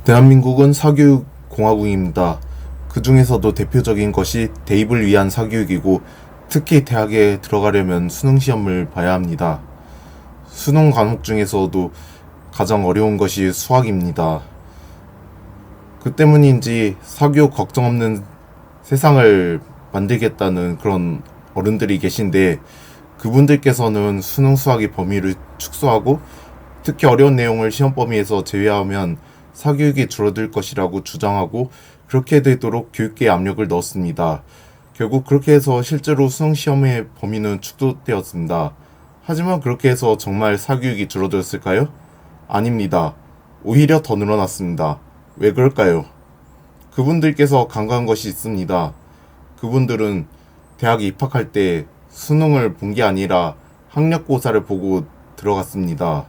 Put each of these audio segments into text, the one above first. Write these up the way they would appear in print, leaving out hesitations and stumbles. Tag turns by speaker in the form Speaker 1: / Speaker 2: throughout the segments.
Speaker 1: 대한민국은 사교육 공화국입니다. 그 중에서도 대표적인 것이 대입을 위한 사교육이고, 특히 대학에 들어가려면 수능 시험을 봐야 합니다. 수능 과목 중에서도 가장 어려운 것이 수학입니다. 그 때문인지 사교육 걱정 없는 세상을 만들겠다는 그런 어른들이 계신데, 그분들께서는 수능 수학의 범위를 축소하고 특히 어려운 내용을 시험 범위에서 제외하면 사교육이 줄어들 것이라고 주장하고, 그렇게 되도록 교육계에 압력을 넣었습니다. 결국 그렇게 해서 실제로 수능 시험의 범위는 축소되었습니다. 하지만 그렇게 해서 정말 사교육이 줄어들었을까요? 아닙니다. 오히려 더 늘어났습니다. 왜 그럴까요? 그분들께서 간과한 것이 있습니다. 그분들은 대학에 입학할 때 수능을 본 게 아니라 학력고사를 보고 들어갔습니다.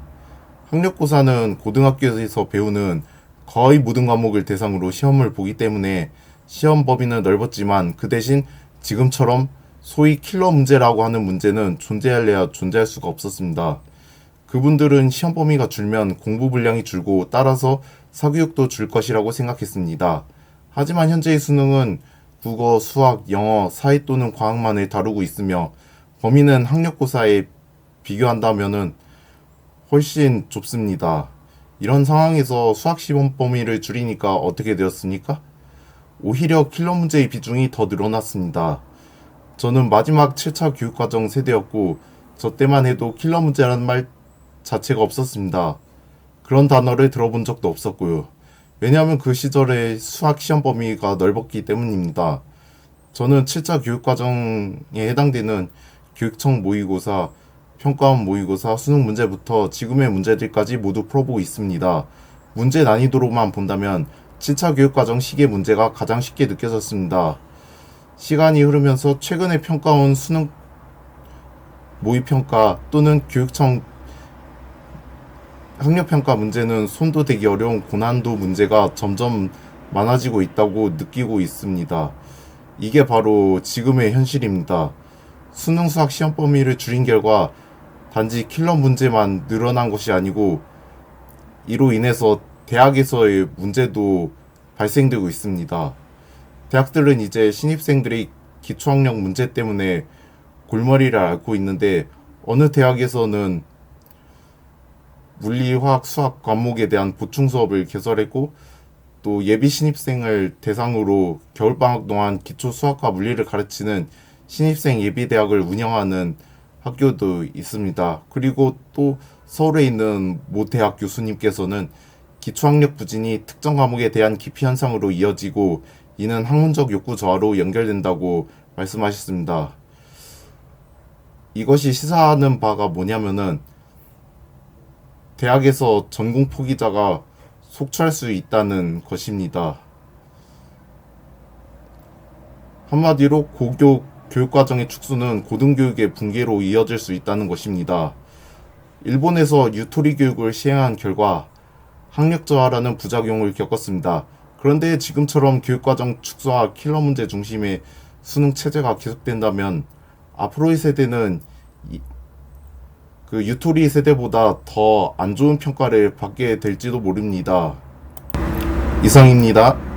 Speaker 1: 학력고사는 고등학교에서 배우는 거의 모든 과목을 대상으로 시험을 보기 때문에 시험 범위는 넓었지만, 그 대신 지금처럼 소위 킬러 문제라고 하는 문제는 존재할래야 존재할 수가 없었습니다. 그분들은 시험 범위가 줄면 공부 분량이 줄고 따라서 사교육도 줄 것이라고 생각했습니다. 하지만 현재의 수능은 국어, 수학, 영어, 사회 또는 과학만을 다루고 있으며, 범위는 학력고사에 비교한다면은 훨씬 좁습니다. 이런 상황에서 수학 시험 범위를 줄이니까 어떻게 되었습니까? 오히려 킬러 문제의 비중이 더 늘어났습니다. 저는 마지막 7차 교육과정 세대였고, 저 때만 해도 킬러 문제라는 말 자체가 없었습니다. 그런 단어를 들어본 적도 없었고요. 왜냐하면 그 시절에 수학 시험 범위가 넓었기 때문입니다. 저는 7차 교육과정에 해당되는 교육청 모의고사, 평가원 모의고사, 수능 문제부터 지금의 문제들까지 모두 풀어보고 있습니다. 문제 난이도로만 본다면 7차 교육과정 시계 문제가 가장 쉽게 느껴졌습니다. 시간이 흐르면서 최근에 평가원 수능 모의평가 또는 교육청 학력평가 문제는 손도 대기 어려운 고난도 문제가 점점 많아지고 있다고 느끼고 있습니다. 이게 바로 지금의 현실입니다. 수능 수학 시험 범위를 줄인 결과 단지 킬러 문제만 늘어난 것이 아니고, 이로 인해서 대학에서의 문제도 발생되고 있습니다. 대학들은 이제 신입생들의 기초학력 문제 때문에 골머리를 앓고 있는데, 어느 대학에서는 물리, 화학, 수학 과목에 대한 보충 수업을 개설했고, 또 예비 신입생을 대상으로 겨울방학 동안 기초 수학과 물리를 가르치는 신입생 예비대학을 운영하는 학교도 있습니다. 그리고 또 서울에 있는 모 대학 교수님께서는 기초학력 부진이 특정 과목에 대한 기피 현상으로 이어지고, 이는 학문적 욕구 저하로 연결된다고 말씀하셨습니다. 이것이 시사하는 바가 뭐냐면은, 대학에서 전공 포기자가 속출할 수 있다는 것입니다. 한마디로 고교 교육과정의 축소는 고등교육의 붕괴로 이어질 수 있다는 것입니다. 일본에서 유토리 교육을 시행한 결과 학력 저하라는 부작용을 겪었습니다. 그런데 지금처럼 교육과정 축소와 킬러 문제 중심의 수능 체제가 계속된다면 앞으로의 세대는 그 유토리 세대보다 더 안 좋은 평가를 받게 될지도 모릅니다. 이상입니다.